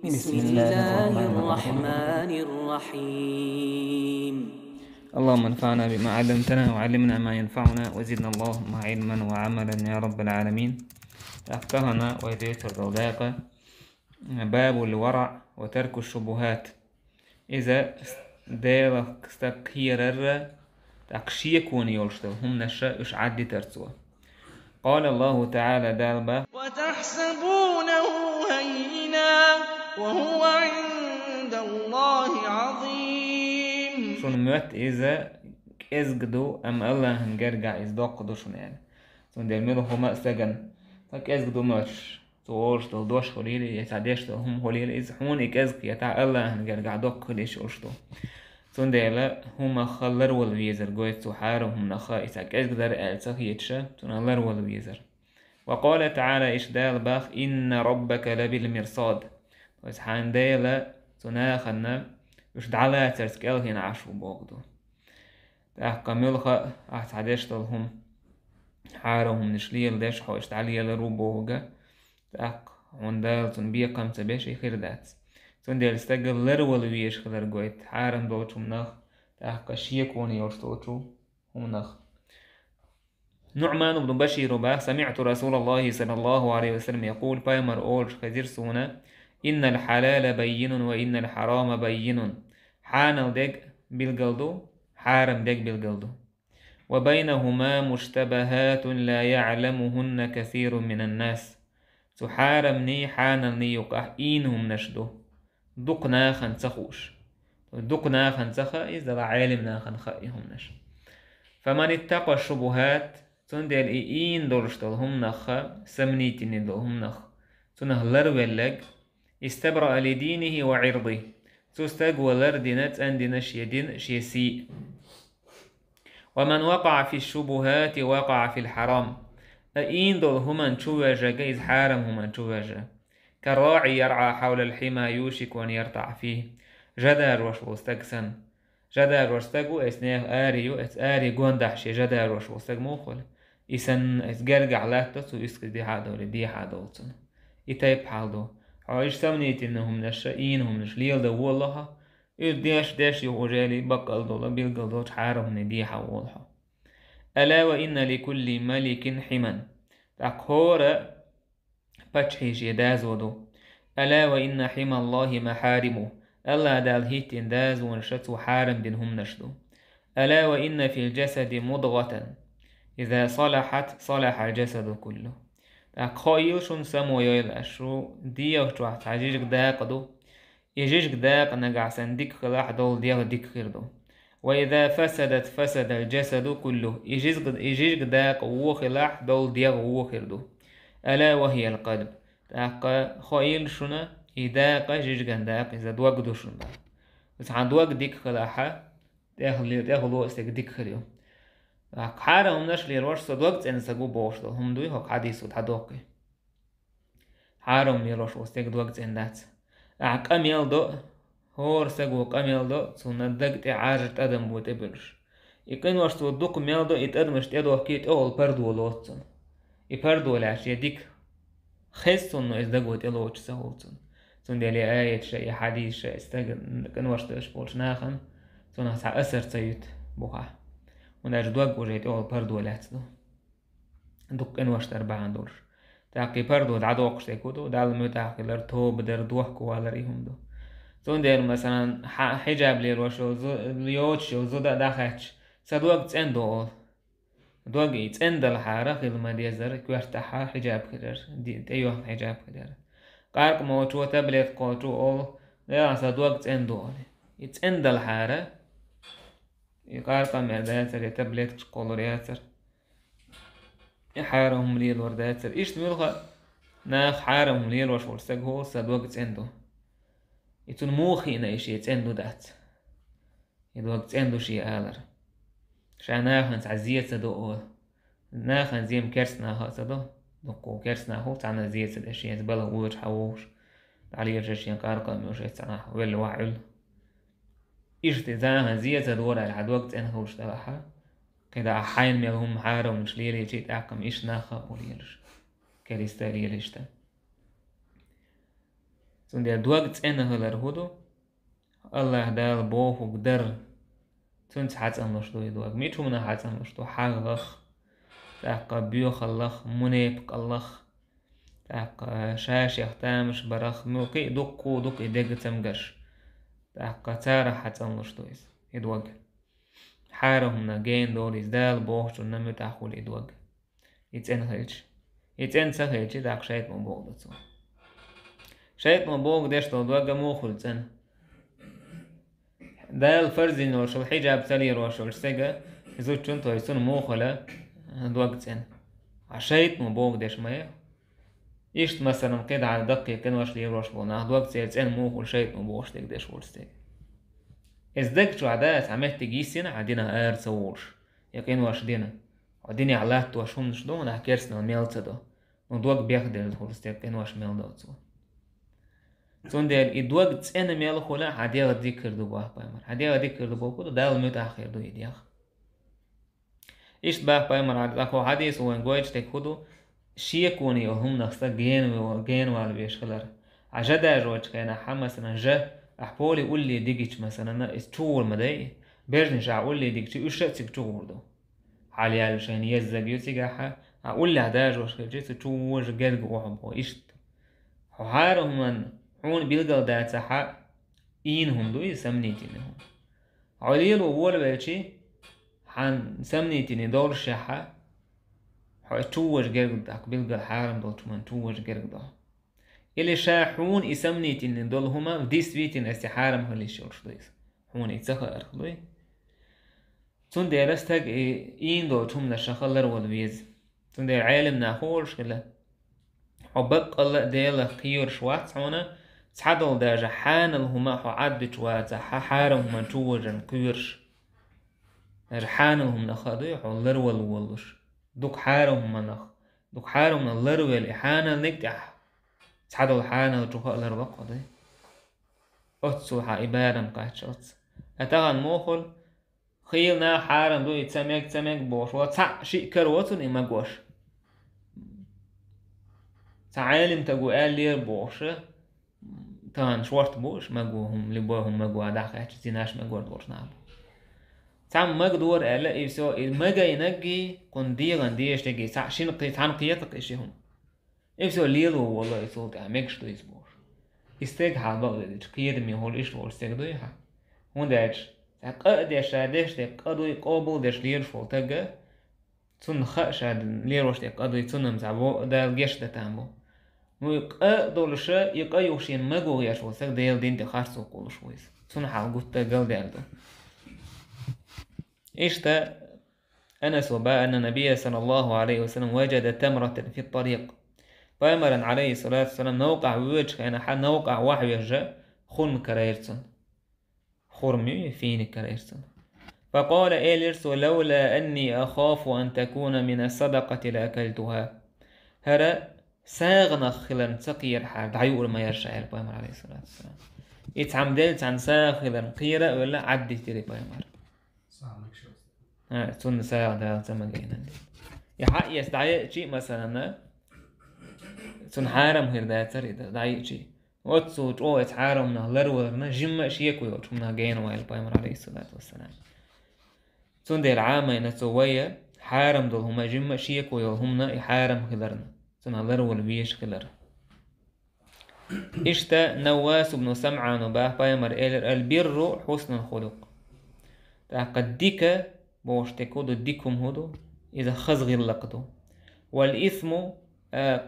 بسم الله الرحمن الرحيم. اللهم انفعنا بما علمتنا وعلمنا ما ينفعنا وزدنا اللهم علما وعملا يا رب العالمين. أفكهنا ويديت الروداقة باب الورع وترك الشبهات. إذا ديرك استكيرر تقشيكون يولشتل هم نشا إش عدي ترسوا. قال الله تعالى دالبا وتحسبونه هينا وهو عند الله عظيم. شون موت إذا إزقدو أم الله هنجرجع إزدقدو شون يعني شون ديرميلو هما استجن فك إزقدو مش توش دوش خليل يتعديش هم خليل إز حون إزق يتع الله هنجرجع دق خليش أشتو شون ديلا هما خلر والويزر جويت سحارهم نخا إساك إزقدر ألسخ يتشا شون خلر والويزر. وقال تعالى إشدال باخ إن ربك لبالمرصاد بس حان ديلا تناخنا وش دعلا ترسكيل هنا عشو بوغدو تاق ملخا أحتعدشتلهم حارهم نشليل ديش حوش تعليل روبوغا تاق عندال تنبيه قمت بيش خير دات تنديل استقل لرول ويش خلر قويت حارم دوتشم نخ تاق شيكوني يوشتوتشو هم نخ. نعمان بن بشير با سمعت رسول الله صلى الله عليه وسلم يقول بايمر أولش خزير سونا إن الحلال بين وإن الحرام بين حانل ديك بالقلدو حارم ديك بالقلدو وبينهما مشتبهات لا يعلمهن كثير من الناس تحارمني حانلني يقح إنهم نشدو دقنا خنسخوش دقنا خنسخا إذا عالمنا خنخائهم نش. فمن اتقى الشبهات تندل إين دولشتل هم نخا سمنيتين دول هم نخ تنه لرولج استبرأ لدينه وعرضه تستقوى لردنت عندنا شيدين شيسي. ومن وقع في الشبهات وقع في الحرام إين دول هما نشوجا إذ حارم هما نشوجا كالراعي يرعى حول الحمى يوشك أن يرتع فيه جدار وش وستكسن جدار وستقو اسنيخ آريو اس آري قوندح شي جدار وش وستق موخل إسن اس جرجع لاتس ويسك دي حادو لدي حادوتن إتايب حالدو عايش سمنيت إنهم نشائينهم نشليل دو والله إرديش داش يغجالي بقل دولا بيلقل دوش حارهم ندي حوالها. ألا وإن لكل ملك حما تقهور بچحيش يدازودو. ألا وإن حمى الله محارمه ألا دال هيت انداز ونشتو حارم دينهم نشدو. ألا وإن في الجسد مضغة إذا صلحت صلح الجسد كله. خايوشون سمو يويل أشو ديو شو تعجيجك داقدو يجيجك داق نقع سندك خلاح دول ديو ديك خيردو. وإذا فسدت فسد الجسد كله يجيجك داق وخلاح دول ديو وخيردو. ألا وهي القلب تاق خايل شنا إداق جيجك داق إذا دوق شنا بس عن دوق ديك خلاحة تاخلو استك ديك خيريو حارهم نشلي روش صدوقت إن سجو بوشتل هم دوي هك حديث وتحدوقي حارهم لي روش وستك دوقت إن دات أميل دو هور سجو أميل دو سندقت عاجت أدم بوتبلش يكن وشتو دوق ميل دو يتأدمش تيدو كيت أول بردو لوتسن يبردو لاش يديك خيستون إنه إزدقو تيلوش سهولتن سندلي آية شيء حديث شيء استجن كن وشتو إشبولش ناخن سنها أثر سيد بوها وناج دوق وجيت أول بردو لاتدو دوق إنوشت أربعان دولش تاقي بردو دعدوقش تيكودو دال متاقي لرتو بدر دوح كوالريهم دو تون دير مثلا حجاب ليروشو ليوتشو زودا داخاتش سدوق تسندو أول دوق يتسند الحارة خيل ما ديزر كوارتاحا حجاب كدر تيوه حجاب كدر قارك موتو تبليت قوتو أول لا سدوق تسندو أول يتسند الحارة يقارقا مرداتر يتبليت قولورياتر يحارهم ليل ورداتر إيش تميلها ناخ حارهم ليل وش ورسقه سدوق تسندو يتون موخي إيش يتسندو دات يدوق تسندو شي آلر شاناخن تعزيت سدو أول ناخن زيم كرسنا سدو دقو كرسنا هو تعنا زيت سد أشياء زبالة ووش حووش تعالي يرجشين قارقا ميوش يتسنح ويل وعل إيش تزاها زيت سدورا العدوق تسنه وش تبعها كده أحين ميلهم حارة ومش ليلي جيت أعقم إيش ناخا وليلش كريستا ليلشتا. تون دوغ تسأنا هلر هدو الله دال بوه قدر تون تحت أنلشتو يدوغ ميتو منا حت أنلشتو حغخ تاق بيوخ الله منيبك الله تاق شاش يختامش برخ موكي دقو دق إدق تمقش تاق تارا حت أنلشتو يدوغ حارهم نجين دول دال بوه جو نمو تاخول يدوغ يتسأن هلش يتسأن سهلش تاق شايت مبوغ دتو شايت مبوغ ديشتو دوغ موخل تسأن دال فرزين وشو الحجاب تلي روشو السجا يزوج شنطو يسون موخلة دوغ تسأن عشايت مبوغ ديش مايا إيشت مثلا قيد على دقي كنوش لي روش بونا دوغ تسأن موخل شايت مبوغش تك ديش ورستيك إزدك شو عدات عمت تجيسين عدينا صورش يقين واش دينا عديني علات واشهم نشدو نحكيرسنا ميلتا دو ندوغ بيخدر الهورستيك كين واش ميل دو تون ديال إدوغ تسأنا ميل خولا عديغ ديكر دو باه بايمر عديغ ديكر دو باه كودو دال ميت آخر دو يديغ إيشت باه بايمر عداكو حديث وين قويج تك خودو شيكوني وهم نخصا جين والبيش خلر عجدا جوج كينا حمسنا جه أحبولي يقول لي ديجيش مثلا استول مداي بيرجن شع أقول لي ديجيش وش تكتور ده حالي علشان يزق يسجح أقول لي عداج وش جيت تشوج جرج وحبه إيشت حارهم من حون بيلقى دات حق إنهم دو يسمنيتينهم عليل وول بيشي حن سمنيتيني دور شحة حتشوج جرج داك بيلقى الحارم دول من تشوج جرج ده إلي شاحون يسمنيتين دول هما بديس بيتين استحارم هلي شورش دويس هون يتسخر دوي تون دي رستك إين دو تهم نشخلر والبيز تون دي عالم ناخورش كلا حبق الله ديلا خيور شوات هنا تحدل دا جحان الهما حعد شوات حارم هما توجن كيرش جحان الهم نخدو حولر والولش دوك حارم هما نخ دوك حارم نلر والإحانة نكتح تحدل حانا وتوخا الربق ده أتسو حائبارم قاتشوت أتغن موخل خيلنا حارم دو يتسميك بوش وطع شيء كروتون إما قوش تعالم تقو لير بوش تان شورت بوش مقوهم لبوهم مقو داخل تناش مقو دورش نعم تعم مقدور ألا إيسو المقا ينقي قنديغن ديش تقي تعشين قيتان قيتك إشيهم إيسو ليلو والله يسوق عميكش دو يسبوش يستيق حالبق ديش قيد ميهول إيش دور استيق دويها هون داش تقديش داش تقدو يقابل داش لير شو تقا تون خاش ليروش تقدو يتونم زعبو دال جيش دا تامبو نو يقدو لشا يقايوشين مقو ياش وساق ديال دين تخارسو قولو شويس تون حال قوت قل دال دو إيشتا أنس وباء أن النبي صلى الله عليه وسلم وجد تمرة في الطريق فأمر عليه الصلاة والسلام نوقع وجه كان حال نوقع وحي جاء خرم كرايرسون خرمي فين كرايرسون فقال إيليرس لولا أني أخاف أن تكون من الصدقة لأكلتها هرا ساغنا خلا سقي الحال دعيور ما يرشع البايمر عليه الصلاة والسلام يتعمدلت عن ساخلا قيرة ولا عدي تري بايمر سن ساغ دا زمجينا يحق يستعي شيء مثلا سن حارم هير دا تري دعي شيء واتسو جو اتحارم نهلر ورنا جمع شيء كوي وتمنا جين وائل بايمر عليه الصلاة والسلام سن دير عامة نسوية حارم دول هما جمع شيء كوي وهمنا يحارم خلرنا سن هلر والبيش خلر اشتا نواس بن سمعان وباه بايمر البر حسن الخلق قد ديك بوش تكودو ديكم هدو إذا خزغي اللقدو والإثم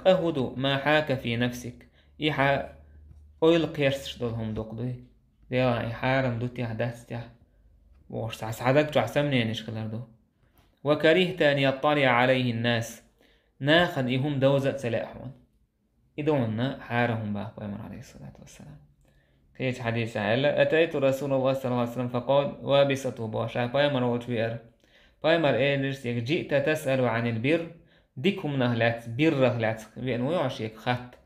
قهدو ما حاك في نفسك إيحا أويل قيرسش دولهم دوقدو ديلا إحارم دوتي حداثتيا بوش سعسعدك جو عسمني نشكلر دو وكرهت أن يطلع عليه الناس ناخد إيهم دوزة سلاحون إدونا حارهم باه بأمر عليه الصلاة والسلام كيش حديث عائلة أتيت رسول الله صلى الله عليه وسلم فقال وابسته باشا بايمر وتوير بايمر إيلرس جئت تسأل عن البر ديكم نهلات بر هلات بأنه يعشيك خط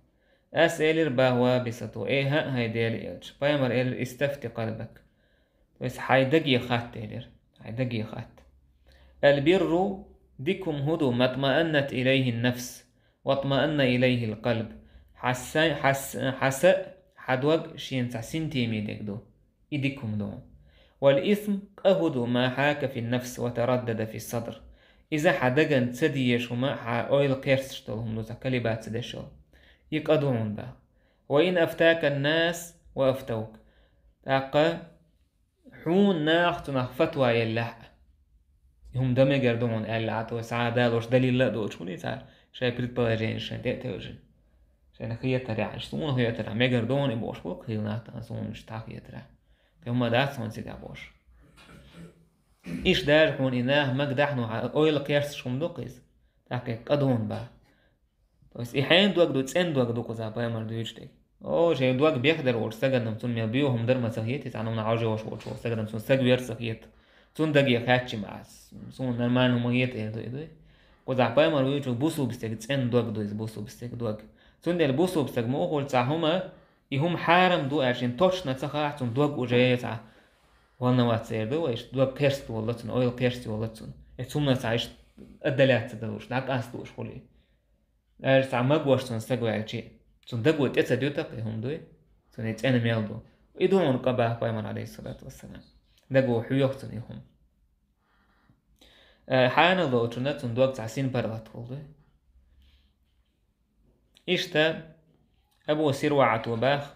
أسألر باه وابسته إيه هاي ديال إيلش بايمر إيلر استفتي قلبك بس حيدقي خط إيلر حيدقي خط البر ديكم هدو ما اطمأنت إليه النفس واطمأن إليه القلب حدوق شين تاع سنتيمي ديك دو إيديكم دو. والإثم أهد ما حاك في النفس وتردد في الصدر. إذا حدقن تسديش وما أويل قيرسشتلهم دو تكلبات تدشو يقدرون با. وإن أفتاك الناس وأفتوك تاقا حون ناختنا فتوى يلح هم دمي قردون ألعت وسعادة لوش دليل لا دوش ولي تعال شاي بريد بلاجين شاي تأتوجن شاي نخية تريع شتون خية تريع مي قردون إبوش بوك خيل ناختا سون مشتاقية تريع هم دات سون سيدا بوش إيش دار حون إناه مقدحنو أويل قيرس شوم دوقيز تاكي قدون با بس إحيان دوك دو تسين دوك دوكو زابا يمر دويجتك أو شاي دوك بيخدر ورساقا نمتون ميبيوهم در مساهيتي تعانونا عوجي وش ورساقا نمتون ساق ويرساقيت تون دقيق هاتشي معاس سون نرمان وميت إيه وزعباي مرويجو بوسو بستيق تسين دوك دويز بوسو بستيق دوك تون ديل بوسو بستيق موخول تعهما يهم حارم دو عشان توش نتسخا تون دوك وجاية تع والنا واتسير دو ايش دوك كيرست والله تون اويل كيرست والله تون اتسوم نتعيش الدلات تدوش داك أصلوش خولي ارس عمق تون استقوى عشي تون دقوة اتسديوتك هم دوي تون يتسين ميلدو ويدون قباه بايمر عليه الصلاة والسلام دقوة حيوختن يهم حانا ضو تونتون دوك تعسين برغت والله إشتا أبو سروعة وباخ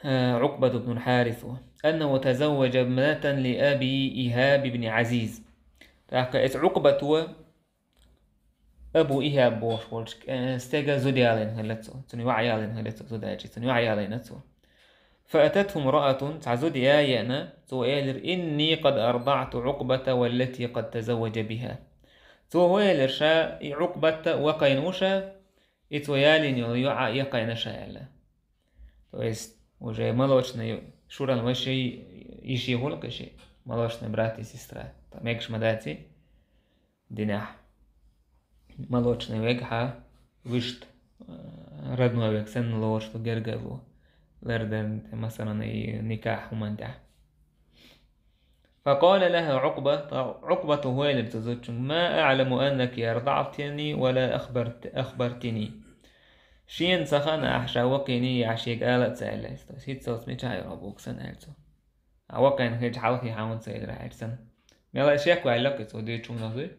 عقبة بن الحارث أنه تزوج ابنة لأبي إيهاب بن عزيز تحكى عقبة أبو إيهاب بوش استيقى زودي علين هلتو تنو عيالين هلتو زوداجي تنو عيالين هلتو فأتته امرأة تعزودي آيانا تويلر إني قد أرضعت عقبة والتي قد تزوج بها تويلر شا عقبة وقينوشا إتويالين يوعى يقينشا يلا تويست وجاي ملوشنا شورا الوشي يشي هولك شي ملوشنا براتي سيسترا ميكش مداتي ديناح ملوشنا ويقها وشت ردنوا ويكسن لوش تقرقلو لردن مثلا نكاح ومندح فقال لها عقبة هو اللي بتزوج ما أعلم أنك أرضعتني ولا أخبرتني شين سخنا أحشا وقيني عشيق آلت سألة سيد صوت ميجاي ربوك سن ألتو وقين هيج حالكي حاون سيد راعد سن ميلا شيك وعلاك سودي شو نظر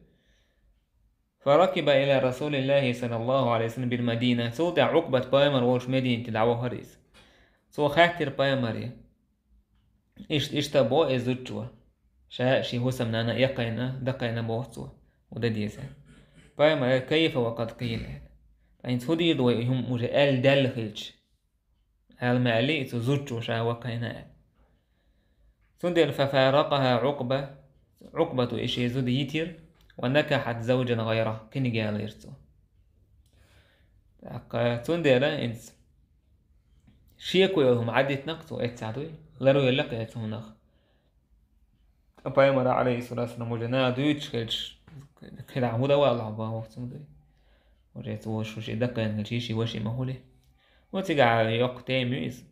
فركب إلى رسول الله صلى الله عليه وسلم بالمدينة سود عقبة بايمر وش مدينة دعوة هريس سو خاطر بايمري اشتبو ازوجوا شي هو سمنانا يقينا دقينا بوصوا وده ديسا بايمري كيف وقد قيل فإن تفضي دوي هم مجال دل خلج المعلي تزوجوا شا وقينا سندر ففارقها عقبة إشي زود يتير ونكحت زوجا غيره كن قال يرتو سندر إنس شيكو يوم عدت نقطو اتساعدوي لرو يلقى اتسو نخ بايمر عليه الصلاة والسلام وجنا دويتش كده عمودا والله باوفتم دوي وريت وشي دقا نجيشي وشي مهولي وتقع يوق تيميز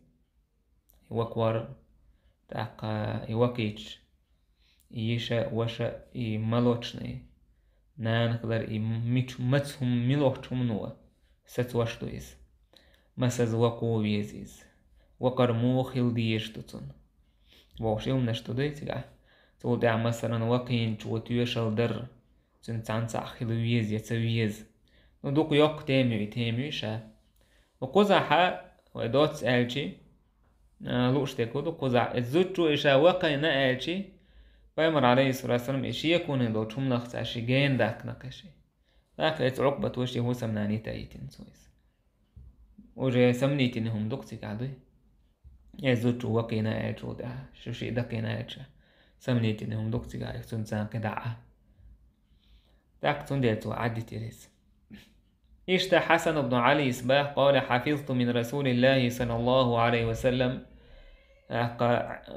يوكوار تاقا يوكيتش يشا وشا يمالوچني نان قدر متهم ملوچم نوا ستواشتويز مسز وقو ويزيز وقرمو خيل ديشتوتون ووشيهم نشتودي تقع تودع مثلا وقين جوتيوشل در تنتعنسع خيل ويز يتسويز ودوق يوق تيمي شا وقوزع حا ودوت ألجي لوش تكو دو قوزع الزوجو إشا وقينا ألجي بايمر عليه الصلاة والسلام إشي يكون دو تشم نخص شي جين داك نقشي داك إت عقبة وشي هو سمناني تايتين سويس وجا سمنيتين هم دوقتي قعدوي يزوجو وقينا ألجو دا شو شي دقينا ألجا سمنيتين هم دوقتي قعدوي سنسان كدعا داك تنديتو عدي تيريس إشتا حسن بن علي إصباح قال حفظت من رسول الله صلى الله عليه وسلم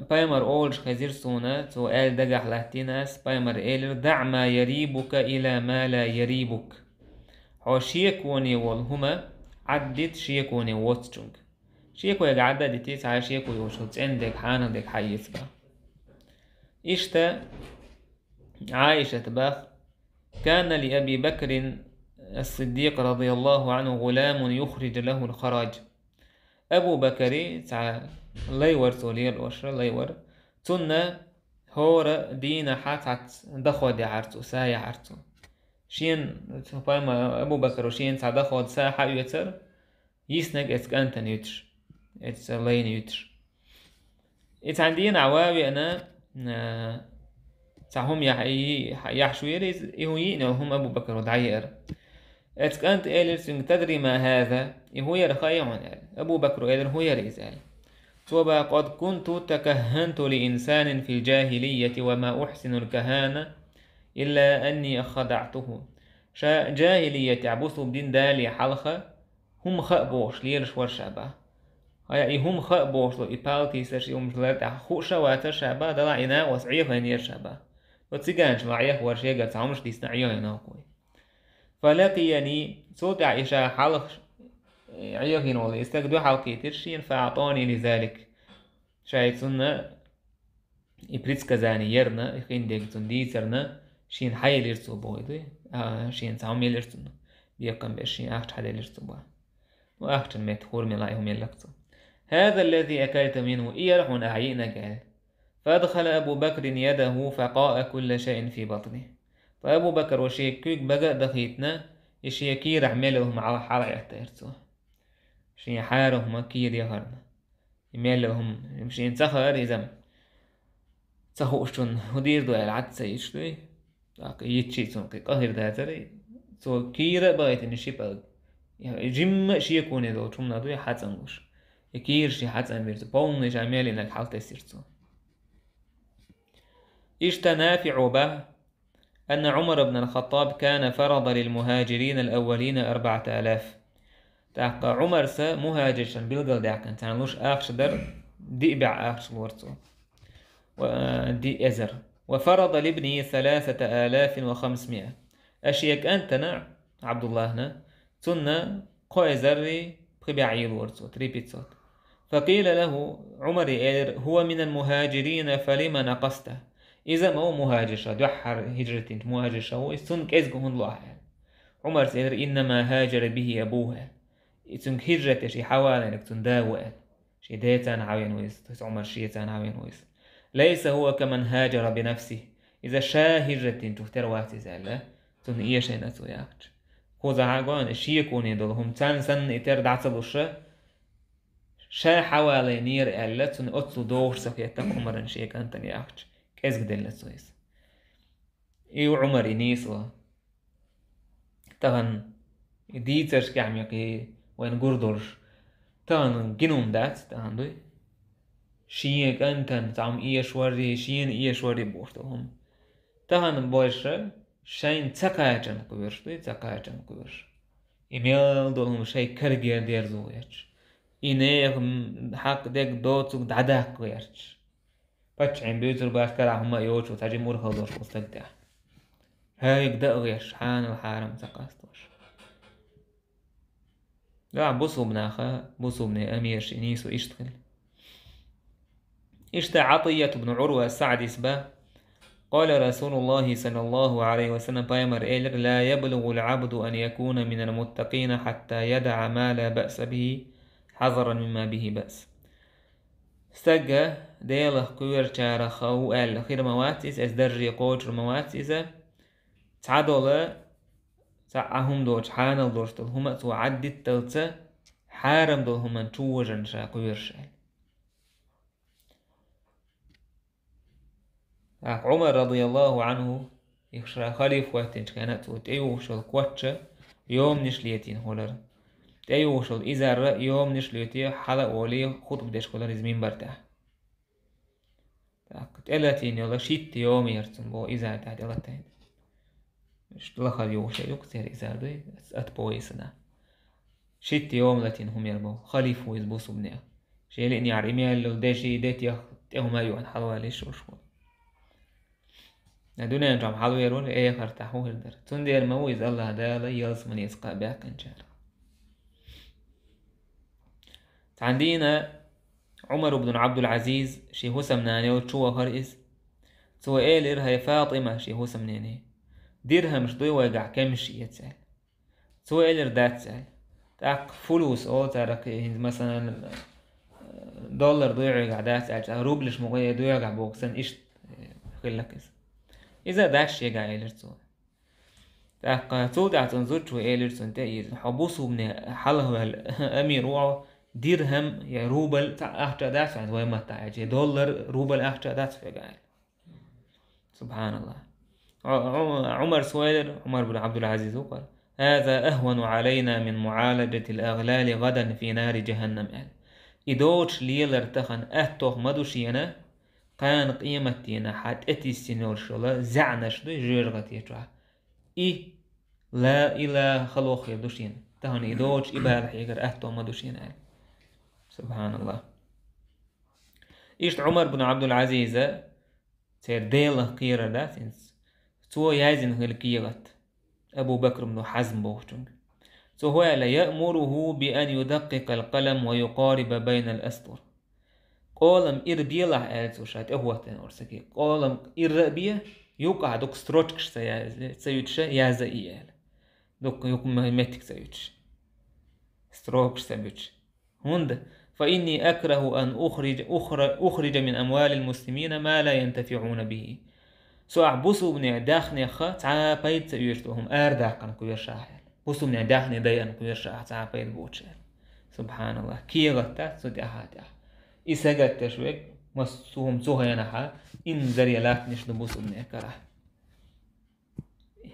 بايمر أولج خزير سونا سؤال دقح لاتيناس بايمر إيلر دع ما يريبك إلى ما لا يريبك هو شيكوني والهما عدت شيكوني واتشنج شيكو يقعد ديتيس على شيكو يوشوت عندك حانا دك حيث با إشتا عائشة باخ كان لأبي بكر الصديق رضي الله عنه غلام يخرج له الخراج أبو بكر تع ليور تولير وشر ليور تنا هور دين حات دخود عرتو ساي عرتو شين فايما أبو بكر وشين تع دخود ساحة يتر يسنق أنتن يتر لين يتر عندين عواوي أنا تعهم يحشوير إهوين هم أبو بكر ودعير أنت إليس تدري ما هذا هو يرخيون أبو بكر إلر هو يريزال توبا قد كنت تكهنت لإنسان في الجاهلية وما أحسن الكهانة إلا أني أخدعته جاهلية عبوسو بدين دالي حلقة هم خأبوش ليرش ورشابه هاي هم خأبوش لو إبالتي سرشي ومجلات خوشة واتر شابه دلا إنا وسعيه هنير شابه وتسيقانش معيه ورشيقة تعمش ديسنعيه هنا كوي فلقيني صوت عائشة حلق عيهين والله استقدوا حلقي ترشين فأعطاني لذلك شايد سنة إبريتس كزاني يرنا إخين ديك تندي سرنا شين حي لرسو بويدي شين تعمي لرسو بيقم بشين أخت حدا لرسو بوي وأخت المتخور ملايهم يلقصو هذا الذي أكلت منه إيرحون أعينا قال فأدخل أبو بكر يده فقاء كل شيء في بطنه فأبو بكر وشيكوك بقى دخيتنا يشيكير عملهم على حالة يحتيرتو شين حارهم كير يهرنا يملهم يمشي ينتخر يزم تخوشتون ودير دو العدسة يشتوي يتشيتون قهر داتري تو كير بايت نشيب جم شيكوني دو تمنا دو يحاتنوش يكير شي حاتن بيرتو بونش عمالي انك حالة يسيرتو اشتنافع به أن عمر بن الخطاب كان فرض للمهاجرين الأولين 4000 تاق عمر سا مهاجرشن بيلقل داكن تعنلوش آخش در ديبع آخش الورتو ودي أزر وفرض لابنه 3500 أشيك أنتنا عبد الله نا تنا قوي زري بخبيعي الورتو تريبيتسوت فقيل له عمر هو من المهاجرين فلما نقصته إذا ما هو مهاجر دحر هجرتين مهاجر شو يسون كيزقهم الله عمر سير إنما هاجر به أبوها يسون هجرة شي حوالي إنك تنداوى شي ديتان عوين ويس عمر شيتان عوين ويس ليس هو كمن هاجر بنفسه إذا شا هجرتين تفتر واتي زالة تون إيه شي نتو ياكش خوزا عاقوان شي يكوني دولهم تان سن إتر دعتلو شا حوالي نير ألا تون أتلو دوش سكيتك عمرن شيك أنتن ياكش كيز قدل لسويس إيو عمر إنيسوا تغن ديترش كعميقي وين قردرش تغن جنوم دات تغن دوي شيك أنتن تعم إيشوري شين إيشوري بوشتهم تغن بوشر شين تقاجن كبيرش دوي تقاجن كبيرش إميال دولهم شي كرجير دير زويش إنيهم حق ديك دوتسوك دعداك ويرش بچعين بيوتر باشكرا هما يوشو تاجي مورخو دوش مستقدع هايك دقغيش حان الحارم تقاستوش لا بوصو بناخا بوصو بن أمير شنيسو اشتغل عطية بن عروة السعدي سبا قال رسول الله صلى الله عليه وسلم بايمر إيلر لا يبلغ العبد أن يكون من المتقين حتى يدع ما لا بأس به حذرا مما به بأس استجا ديله كوير شارة خو ال خير مواتيز از درجي قوتر مواتيزة تعدولا تعهم دوش حانل دوش دول هما تو عدد تلتا حارم دول هما توجن شا كوير شال عمر رضي الله عنه يخشى خليف وقتين كانت وتأيوش القوتشة يوم نشليتين هولر تأيوش الإزار يوم نشليتين حلق ولي خطب ديش خلر زمين برتاح تألتين يلا شيت يوم يرسم بو إزار تحت يلتين مش لخل يوشي يكتير إزار دوي أتبويسنا شيت يوم لتين هم يربو خليف ويزبوسو بنيه شيء لإني عرمي اللي ديشي ديت يخطئهم أيوان حلوة ليش وشو ندونا نجم حلو يرون ايه خرتاحو هردر تندير مويز الله دالا يلس من يسقى باك انجار عندنا عمر بن عبد العزيز شي هسم ناني وشو هرئيس سوى ايلر هي فاطمة شي هسم ناني ديرها مش ضي ويقع كمشي يتسال سوى ايلر دات سال تاق فلوس أو تارك مثلا دولار ضيع قعدات روبلش مغير ضيع قعبوكسن إيش خلك إذا داش يقع إلرتو تاق تودع تنزل شو إلرتو تأيي حبوسو من حله الأمير وعو درهم يا روبل تاع أحجى داش عند وين ما تاعي دولار روبل أحجى داش في قاعد سبحان الله. عمر سويدر عمر بن عبد العزيز قال هذا أهون علينا من معالجة الأغلال غدا في نار جهنم. يعني إدوش ليلر تخن أهتوه مدوشينا كان قيمتينا حتى أتيستينور شولا زعنش دو جيرغتي جوا لا إله خلوخ يدوشين تهن إدوش إبالح يقر أهتوه مدوشينا. يعني سبحان الله. إيش عمر بن عبد العزيز سير ديله قيرة داتنس تو يازن هلكيغت أبو بكر بن حزم بوشتنج تو هو لا يأمره بأن يدقق القلم ويقارب بين الأسطر قولم إربيله ألتو شات أهوتن أرسكي قولم إربيه يوقع دوك ستروتكش سيوتش يازا إيال دوك يوك مهمتك سيوتش ستروكش سيوتش هند فإني أكره أن أخرج من أموال المسلمين ما لا ينتفعون به سو أعبسوا من داخني خا تعابيت سيوشتهم أرداقن كوير شاحل بسوا من داخني ضيان كوير شاح تعابيت بوتشل سبحان الله كيغتا سودي أحد إساقت تشويك مسوهم سوها ينحا إن زري لاك نشد بسوا من أكره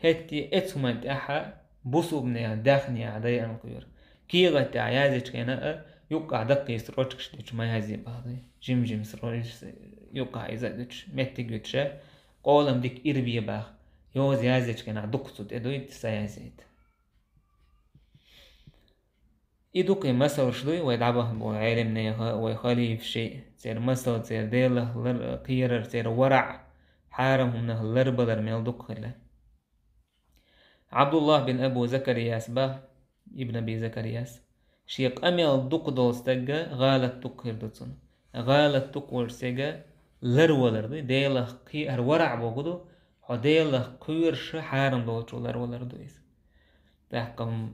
هتي اتسومنت أحا بسوا من داخني ضيان كوير كيغتا عيازج كينا يوقع دقي سروتكش ديش ما يهزي بعضي جيم سروتكش يوقع إذا ديش متى ديش قولم ديك إربية باخ يوز يازج كنا دكتو تدوي تسايزيد إدوك مسل شدوي ويدعبه بعلم نيها ويخلي في شيء سير مسل سير ديله قيرر سير ورع حارم منه لربلر من الدخل. عبد الله بن أبو زكرياس با ابن أبي زكرياس شيق أميال دوك دوستجا غالت تقهر دوتون غالت تقور سجا لرولر ديله قير ورع بوجودو حديله قير شحارم دوتشو لرولر دويس تحكم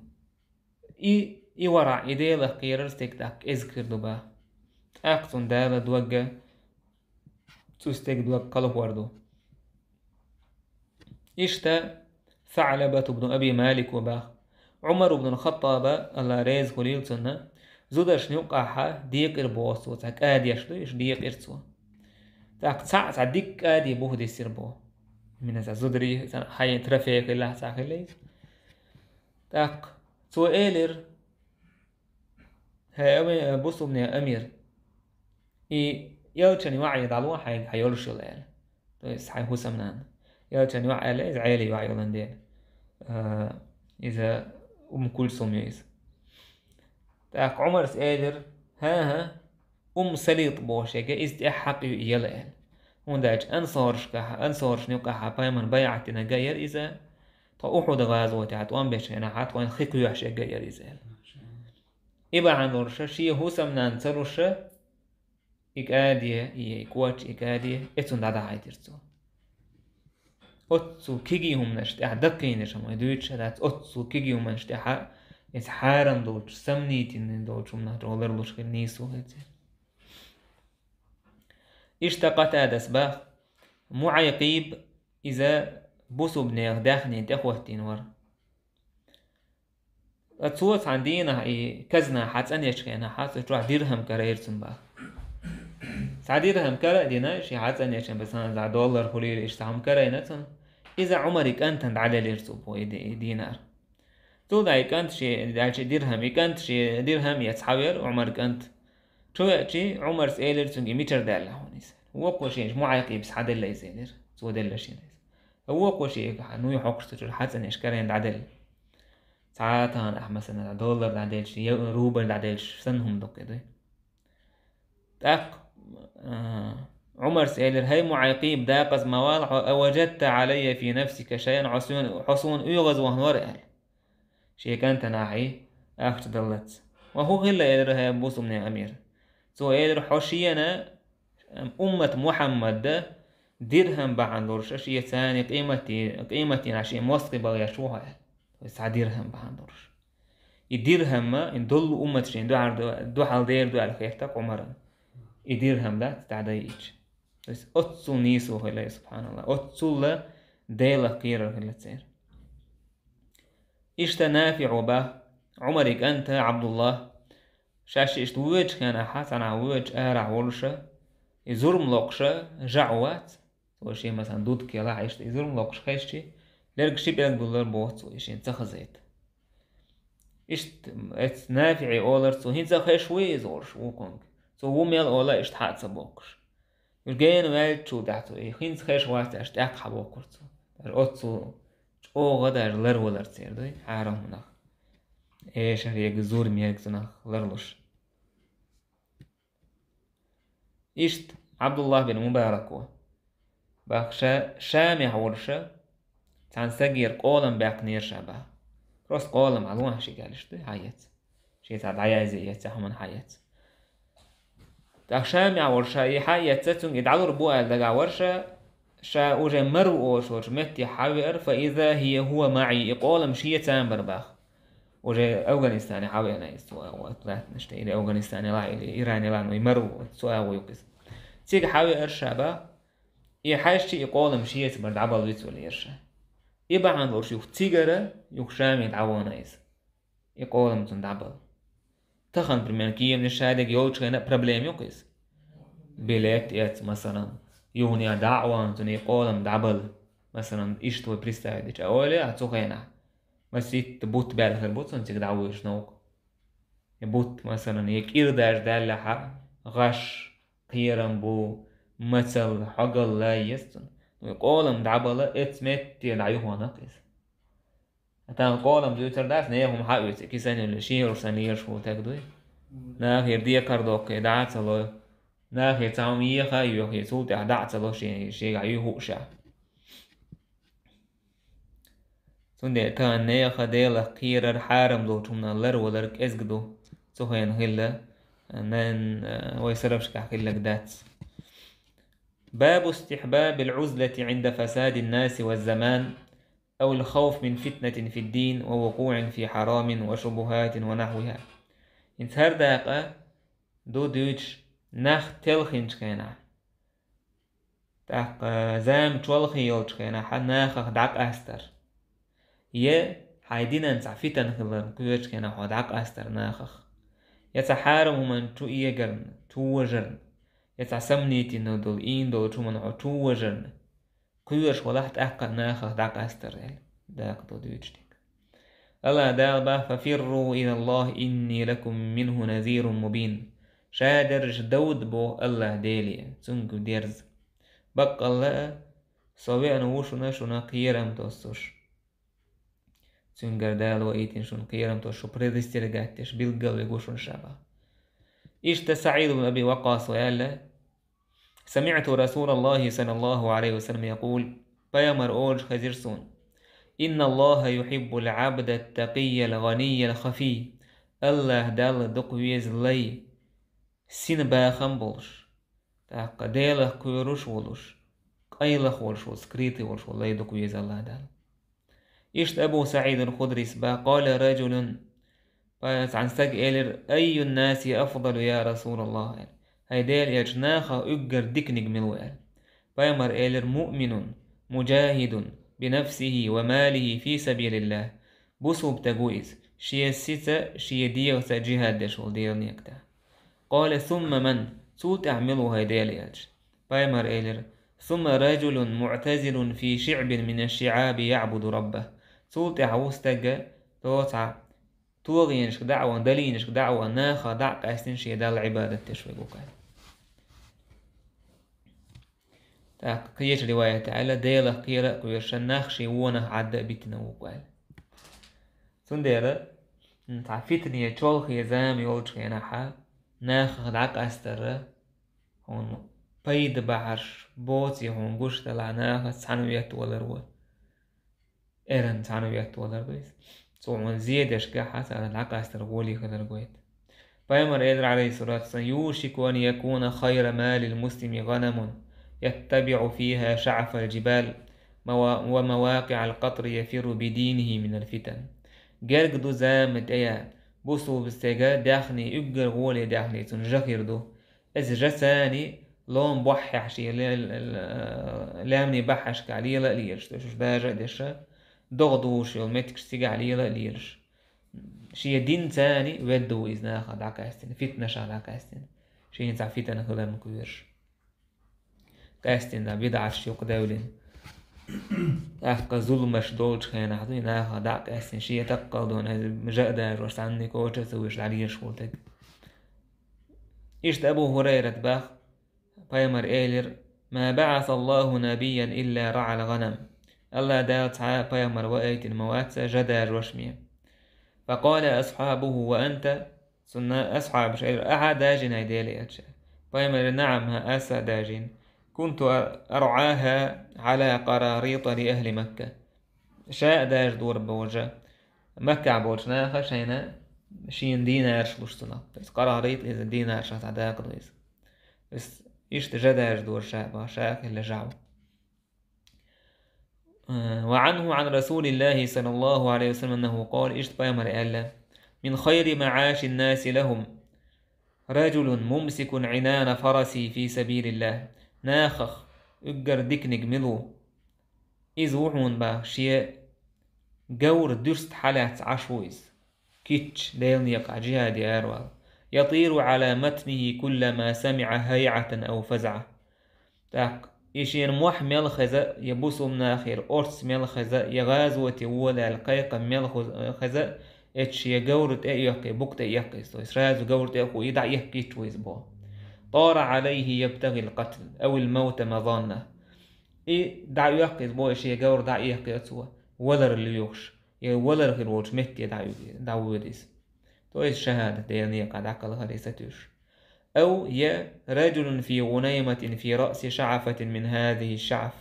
إي ورع إديله قير استكتاك إذكر دوبا أكتون داله دوجا تستك دوجا قلب وردو إشتا ثعلبة بن أبي مالك وباخ عمر بن الخطاب الله ريز خليل سنة زودش نوقعها ديق إربوس وتاك آدي يشدوش ديق إرسو تاك ساعة ديك آدي بوه دي سيربو من زودري حي ترفيق الله ساخليز تاك سو إيلر هاي بوسو من أمير يلتشني وعي دالوا حي يلشو ليل تويس حي هسمنان يلتشني وعي ليز عيلي وعي لندين إذا كلثوم يس تاك عمر سأدر ها سليط بوشيكا إستحق يلا ونداج أنصارش نوقع حبايمن بيعتنا جاير إذا تأحد غازوة تعطوان بيشينا حطوان خيكو يحشي جاير إزال إبا عن ورشة شي هو سمنان ترشة إكادية إيكواتش إكادية إتون دادا عايترتو أتسو كيجيهم نشتاح دقينش ما يدويتش هذات أتسو كيجيهم نشتاح إسحارم دوتش سمنيتين دوتش من رولر لوش كنيسو هذا اشتقت هذا سباق معيقيب إذا بوسو بنيغ داخني تأخوتين ور أتصوت عندنا كزنا حتى أن يشكينا حتى تروح درهم كراير سنبا سعديرهم كرا دينا شي حتى أن يشكين بس أنا $1 خليل إشتهم كراينتهم إذا عمرك أنت على الإرسوب دينار تود أي كانت شي درهم كانت شي درهم يتحاور عمرك أنت شو شي عمر سألر تونجي ميتر دالله هونيس هو قوشي مو عاقي بس حد اللي يسألر سو دالله شي هو قوشي نوي حقش تجر حتى نشكرين عدل ساعتها أح مثلا $1 عدل شي روبل عدل سنهم دق ده تاك عمر سألر هاي معاقيب داقز موال أوجدت علي في نفسك شيئا حصون يغز وهنور أهل شي كانت ناحي أخت دلت وهو غلا يدر هاي بوسو من أمير سو يدر حوشينا أمة محمد درهم بعندورش شي ثاني قيمتي عشي موسقي بغيشوها يسع درهم بعندورش الدرهم ما إن دل أمتشين دو حال دير دو على خيرتك عمرا الدرهم لا تتعديش بس أتصل نيسو خلا سبحان الله أتصل لا ديلا قيرة خلا تصير نافع وبا عمرك أنت عبد الله شاش ويج كان حسن ويج أرع ولشة يزورم لقشة جعوات وشي مثلا دود كلا عيشت يزورم لقش خيشتي لرقشي بيلك دولار بوت وشي تخزيت نافع أولر سو هنزا خيش ويزورش وكونك سو وميل أولا حادث بوكش يرجين ويل شو دعتو هنز خيش واسع أقحى بوكرتو أوتسو او غدار لر ولر تير دوي حرام نخ ايش هيك زور ميك نخ لرلش عبد الله بن مبارك باخشا شامع ورشا تان سجير قولم باقنير شابه روس قولم علوه شي قالش دوي حيات شي تاع عيازي يتحمن حيات تاع شامع ورشا يحيات تتون يدعو ربوها دغا ورشا شا اوجه مرو اوش ورش متي حاوير فإذا هو معي إقول مشية تامبر باخ اوجه أفغانستاني حاوي أنا يستوى وطلعت نشتي إلى أفغانستاني لا إلى إيراني لا ويمرو سوا ويقص تيج حاوي إرشا با يحاشتي إقول مشية برد عبال ويت ولا إرشا يبا عن ورش يخ تيجرة يخ شامي دعوانا إيس إقول متن دعبال تخن برمانكية من الشهادة يولش غينا بروبليم يقص بيلات إيت مثلا يوني دعوة تني قولم دعبل مثلا إيش تو بريستايدش أولي أتوقعنا مسيت بوت بالخير بوت سنتيك دعوة شنوك بوت مثلا يك إرداش دالها غش قيرم بو مثل حقل لا يستن قولم دعبل اتمت يدعيه نقص أتا قولم دوتر داس نيهم حقوس كيسان الشير سنير شو تقدوي ناخير دي كاردوك دعات الله ناخي تعميه خايو خي صوت أحداث الله شيء عيوه شع سندي كان نيا خديلا قيرر حارم لو تمنا لر ولرك إزقدو سوهين هلا نن ويسربش كحكي دات باب استحباب العزلة عند فساد الناس والزمان أو الخوف من فتنة في الدين ووقوع في حرام وشبهات ونحوها انتهر داقة دو دوتش نخ تلخنش كينا تاق زام تولخي يولش كينا حد ناخ دعك أستر حايدينا نتع فتن خلال كيوش كينا حو دعك أستر ناخخ يتحارم من تو إيجرن تو وجرن يتعسمنيتي نو دول إين دول تو من تو وجرن كيوش ولحت أحقا ناخخ دعك أستر داق دو دوتشتك الله دالبا ففروا إلى الله إني لكم منه نذير مبين شادرش دود بو الله ديلي تنكو ديرز بقى الله صويا نوشنا شنا قيرم توستوش تنكر دالو ايتين شن قيرم توشو بريدستيرغاتش بالقلب يقوشن شابا إشت سعيد بن أبي وقاص ويالا سمعت رسول الله صلى الله عليه وسلم يقول بيامر أوج خزيرسون إن الله يحب العبد التقي الغني الخفي الله دال دقويز لي سين باخم بولش تاق ديله كويروش ولوش قيلخ ولش وسكريتي ولش والله دقويز الله دال إشت أبو سعيد الخدري سبا قال رجل عن سجئلر أي الناس أفضل يا رسول الله هاي ديل يجناخ أجر دكنج من وقال فيمر إلر مؤمن مجاهد بنفسه وماله في سبيل الله بوسو بتجويز شي الستة شي ديوسا جهاد دشول ديال نيكتا قال ثم من سوت أعملوا هيديل ياج فيمر إلر ثم رجل معتزل في شعب من الشعاب يعبد ربه سوت عوستجا توسع توغينش دعوة دلينش دعوة ناخا دعك أستنشي دال عبادة تشويقوك قيش رواية تعالى ديلا قيرا كويرشا ناخشي وونه عدا بيتنا وقال سنديرا تعفتني يتشول خيزام يولش خيناحا ناخ دعك أستر هون بيد بحرش بوتي هون قوش تلع ناخ تسعنويات ولروا إيران تسعنويات ولروا سوما زيادش كحاس على دعك أستر غولي خلرقويت فيمر إدر عليه الصلاة والسلام يوشك أن يكون خير مال المسلم غنم يتبع فيها شعف الجبال ومواقع القطر يفر بدينه من الفتن جرق دو زامت ايا بوسو بستيجا داخني اجر غولي داخني تنجخير دو از جساني لون بوحح شي لامني بحش كعليلا ليرش شوش باجا دشا دغدوش يومتك شتيجا عليلا ليرش شي دين تاني ودو إذنا خد عكاستين فتنة شال عكاستين شي نتاع فتنة هلا مكويرش كاستين دا بيدع الشيوق دولين أحقا ظلمش دولش خينا حطوين ناخد عكاستين شي تقل دون هذا مجاقداش وش عني كوشة سويش عليش قولتك إشت أبو هريرة باخ بايمر إيلر ما بعث الله نبيا إلا رعى الغنم الله دالت بايمر وآيت المواتسة جداج وشمية فقال أصحابه وأنت سنة أصحاب شعير أحد داجين هيديلي أتشا بايمر نعم أسا داجين كنت أرعاها على قراريط لأهل مكة شاء داج دور بوجه مكة عبوجناها شينا شين دينار شلوشتنا بس قراريط إذا دينار شات عداك دويس بس إيش تجداج دور شاك اللي جعو وعنه عن رسول الله صلى الله عليه وسلم أنه قال إيش بايمر ألا من خير معاش الناس لهم رجل ممسك عنان فرسي في سبيل الله ناخخ اجر ديكنج ملو إزوحون با شيء جور درست حالات عشويز كيتش ديلني يقع جهاد أروال يطير على متنه كلما سمع هيعة أو فزعة تاك إيشين موح ملخزة يبوسو من آخر أرس ملخزة يغازوة ولا القيق ملخزة إتش يجورت يحكي بوكت يحكي إسراز جورت يحكي يدع يحكي تويز بو طار عليه يبتغي القتل أو الموت مظنة دع يحكي بو إيش يجور دع يحكي أتوه ولر اللي يوش ولر في الوش مت دع وديس تويز شهادة دينية قد عقل هريستوش أو يا رجل في غنيمة في رأس شعفة من هذه الشعف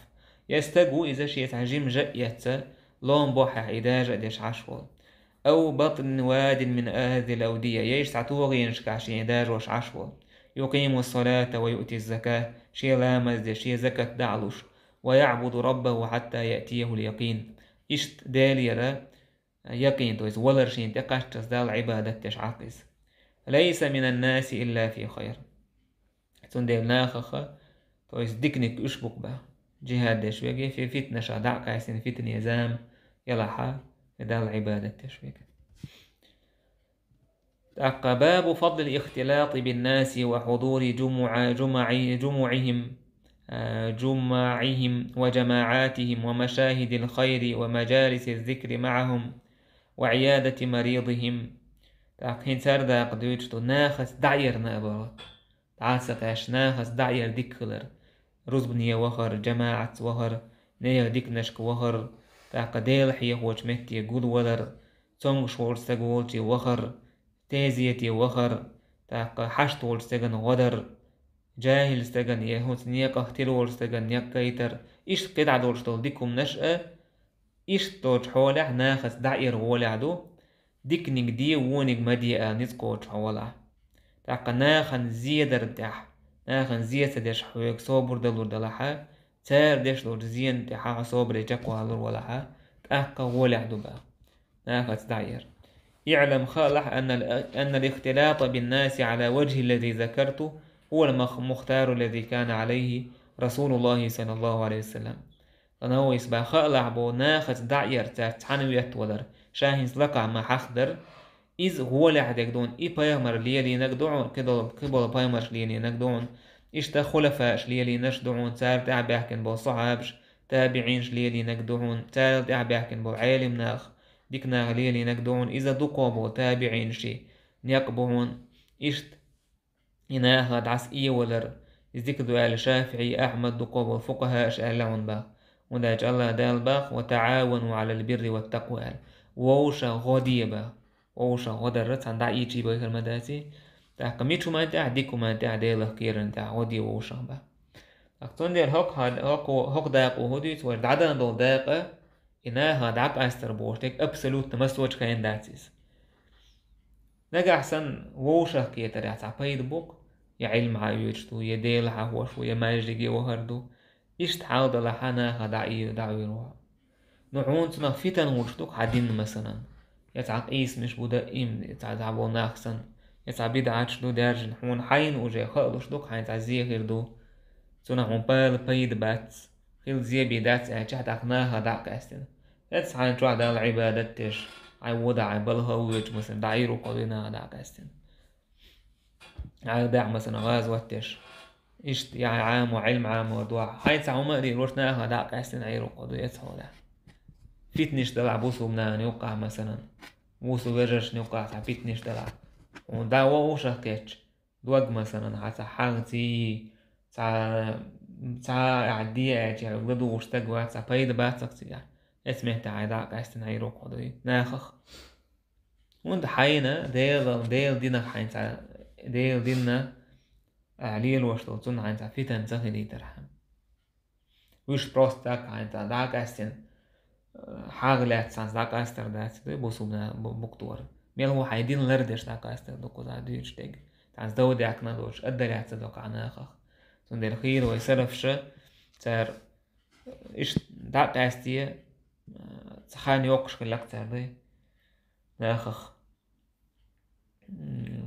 يستجو إذا شيء تعجيم جأيت لون بوحح إداجة ديش عشوال أو بطن واد من هذه الأودية يش تعتوغي ينشكع شيء إداج وش عشوال يقيم الصلاة ويؤتي الزكاة شيء لامز دي شيء زكاة دعلوش ويعبد ربه حتى يأتيه اليقين إشت داليرا يقين تويز ولر شيء تقاش تصدال عبادة تشعقز ليس من الناس إلا في خير تندل ناخخ تويس ديكنك أشبك با جهاد دشويقي في فتنة شادع كايسين فتن يزام يلحا يدال عبادة تشويق باب فضل الاختلاط بالناس وحضور جمعهم وجماعاتهم ومشاهد الخير ومجالس الذكر معهم وعيادة مريضهم تاقين سردا قدويتشتو ناخس دعير نابرات تعاسقاش ناخس دعير ديكلر رزبنية وخر جماعة وخر نيا ديكنشك وخر تاق ديل حيه وش مهتي قول ولر تونغ شور ساقولتي وخر تيزيتي وخر تاق حشتول ساقن غدر جاهل ساقن يهوت نيق اختلول ساقن يقايتر إيش قدع دولشتول ديكم نشأ إيش توج حولح ناخس دعير غولعدو ديكنيك دي وونيك مديئة نتقوش حوالها تاقا ناخن زيادة ردح ناخن زيادة ديش حويك صوبر دلور دلحا تار ديش دور زين تحا صوبر جاكو هالور ولحا تاقا ولع دبا ناخت دعير يعلم خالح أن الاختلاط بالناس على وجه الذي ذكرته هو المختار الذي كان عليه رسول الله صلى الله عليه وسلم أنه يسبع خالح بو ناخت دعير تحنويت ولر شاهن لقع ما حخدر إذ هو لحدك دون إي بايمر ليلي نقدعون كبول بايمر ليلي نقدعون إشتا خلفاش ليلي نشدعون تار تاع بيحكن بو صحابش تابعينش ليلي نقدعون تار تاع بيحكن بو عالم ناخ ديك ناخ ليلي نقدعون إذا دقوا بو تابعينشي نيقبعون إشت إناها دعس إي ولر إذ دعال شافعي أحمد دقوا بو فقهاء شألعون با وداج الله دال باخ وتعاونوا على البر والتقوى ووشا غديبا ووشا غدرت عند عيجي بيك المداتي تاع ميتشو ما تاع ديكو ما تاع ديله كيرن تاع غدي ووشا با اكتون ديال هوك داق وهديت وردعدنا دول داقه إنها دعك أستر بوشتك أبسلوت نمسوج كاين داتيس نجا أحسن ووشا كيتر يعتع بايد بوك يا علم عايوشتو يا ديل حوشو يا ماجيجي وهردو إيش تعاود لحنا دعي روح نعون تنا فتن وشتوك عدين مثلا يتعق إيس مش بدائم يتعبو ناخسن يتعبيد عاتش دو دارجن هون حين وجي خالوش دوك حين تعزيه غير دو سونا هون بال بيد باتس خيل زي بيدات اعجاد اقناها داك استن يتس حين تروح دال عبادتش عي ودا عي بالها ويج مثلا دعيرو قضينا داك استن عي داع مثلا غازوتش إشت يعني عام وعلم عام ودواع حين تعوما دي روشناها داك استن عيرو قضي يتسهو دا فيتنش دلع بوسو بنا نيوقع مثلا بوسو بيرجش نيوقع تا فيتنش دلع ودا ووشا كيتش دوق مثلا حتى حاجتي تا عديه اجي غدو وشتاق واتس بايد باتك تيا اسمه تا داك استن عيرو قضي ناخخ وند حينا ديل دينا حين تا ديل دينا عليل وشتوتون حين تا فيتن زخلي ترحم وش بروستاك حين تا داك استن حاغلات سانس داك استر دات بوسوبنا بوكتور ميل هو حيدين لردش داك استر دوكو دا ديش تيج تانس دودي اكنا دوش ادريات دوك عناخخ سندر خير ويسرفش تار إيش داك استيه تخان يوقش كلك تار دي ناخخ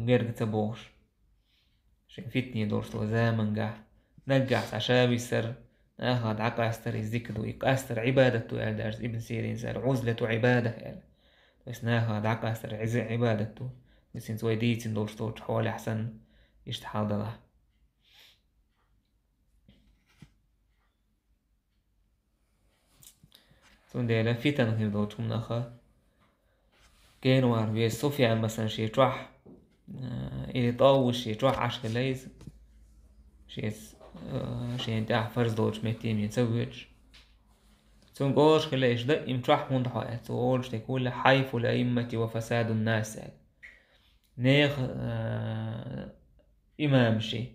غير تبوش شين فيتني دورش تو زامن قاع نقع عشابي سر ناخد عقا استر يزيكدو يقاستر عبادته دارس ابن سيرين سر عزلة عبادة بس ناخد عقا استر عبادته بس انتو يديتين دورش تو حوال احسن يشتحال دلع سندر فيتن غير دوش مناخا كانوا عربية سفيان مثلا شي تروح إلي طاوش شي تروح عشر ليز شي انتاع فرز دوش مهتم يتزوج تنقوش خلاش دائم تروح من ضحايا تقولش تقول حيف الأئمة وفساد الناس نيخ إمام شي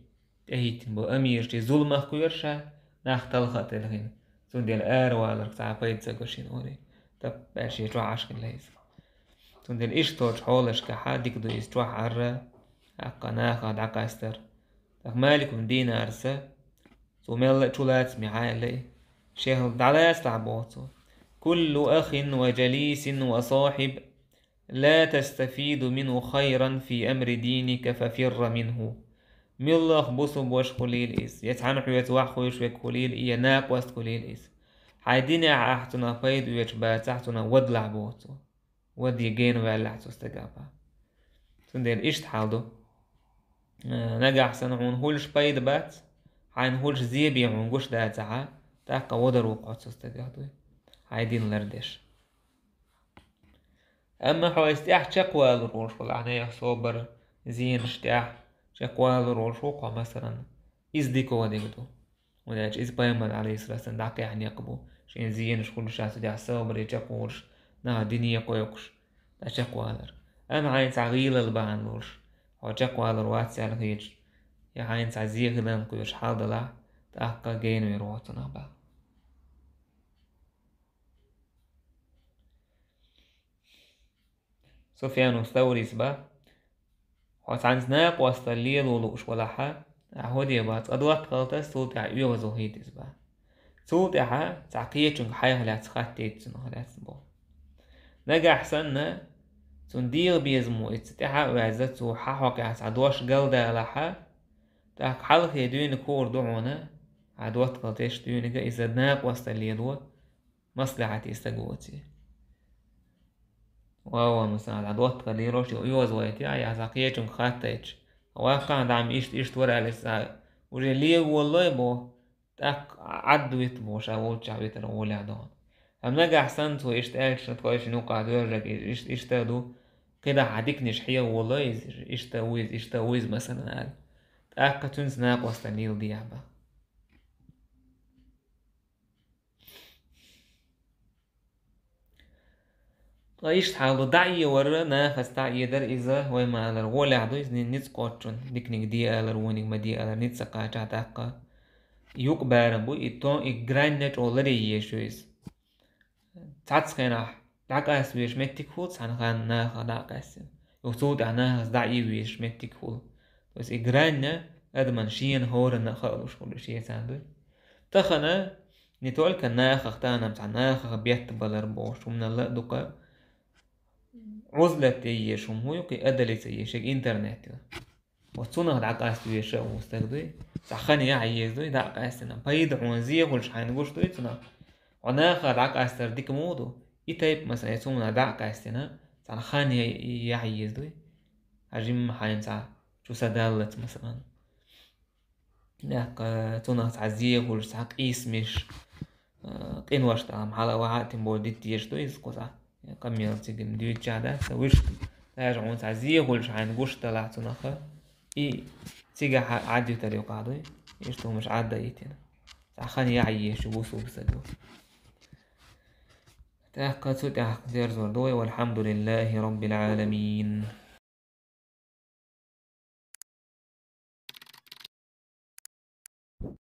تهيت بو أمير شي ظلمة كويرشا ناخ تلخط الغين سندي الآر والرك تعبيد زاقوشين أوري طب باشي تروح عشر ليز تندل إيش توش حولش كحادك دو يستروح عرّا أقا ناخد عقا استر تاك مالك من دين أرسا سو ميلا تولات ميعالي شيخ دعلاس تعبوتو كل أخ وجليس وصاحب لا تستفيد منه خيرا في أمر دينك ففر منه ميلا خبصو بوش خليل إس يتعن حويت وحويش ويك خليل إيا ناق وست خليل إس حايديني أحتنا بايد ويجبات أحتنا ودلع بوتو ودي جين وعلعتو استقابا سندير إيش تحالدو نجح سنعون هولش بايد بات حين هولش زيبي عون قوش داتعا تاقا ودر وقعتو استقابو هايدين لردش أما حو استياح شاقوال الروش والعناية صوبر زين اشتياح شاقوال الروش وقع مثلا إزديكو وديكدو وداج إز بايمان عليه الصلاة والسلام داقا يعني يقبو شين زين شكول شاسو دي صوبر يجاقوش نا دينيا قويقش دا شاقوالر أما عين تعغيل البان لوش هو شاقوالر واتسال غيج يا عين تعزيه غلان قويش حال دلع تاقا جينو يروتنا با سفيان الثوري سبا واتعنز ناق واستليل ولوش ولحا أهودي بات أدوات قلتس سولتع يوزو هيدي سبا سولتعها تعقية جنك حيها لا تخاتيت سنو لا تسبو نجح سنة تندير بيزمو اتتحا وعزتو حاحوك عدوش قلدة لحا تاك حلق يدوين كور دعونا عدوات قلتش دوينك إذا ناق واستليلو مصلحة استقوتي واو مثلا عدوات قليروش يوز ويتي عزاقية جنك خاتيتش واقع دعم إيشت ورع لسا وجليه والله بو تاك عدويت بو شاول شعبيت الأولى عدوان هم نجح سنت وإيشت قالش نتقايش نوقع دورجك إيشت دو كده عديك نشحية والله إيشت ويز مثلا قال تاك تنس ناق واستنيل دي عبا إيشت حالو دعي ورا ناخس دعي در إذا وما ألر ولا عدو إذن نتقاطشون ديكنك دي ألر ونك ما دي ألر نتسقاطع تاقا يقبارن بو إتون إقرانيت أولري يشويز تاتسخيناح داقاس ويش متك فول سانخان ناخا داقاس يوصود عناها دعي ويش متك فول بس إقرانيا أدمن شين هورن نخالوش كل شيء ساندو تخنا نتولك ناخا اختانا متع ناخا بيت بلر بوش ومن الله دوكا عزلة تيشهم هو يقي أدلي تيشك إنترنت وتصنع دعك أستوي شو مستخدم سخني يعيز دوي دعك أستنا بيد عنزية كل شحن قوش دوي تنا وناخد دعك أستر ديك مودو يتايب مثلا يسمونا دعك أستنا سخني يعيز دوي أجيم حين سا شو سدالت مثلا دعك تنا تعزية كل ساق إسمش قين واشتا محلا واحد تنبودي تيش دوي سقطع كم يرتجم ديو جادا سويش تاجعون تعزية كل شحن قوش طلعت ناخد تيجا عادي تريو قاضي يشتو مش عادة يتنا ساخاني يعيش وبوسو بسدو تاكا تاك دير زوردوي والحمد لله رب العالمين.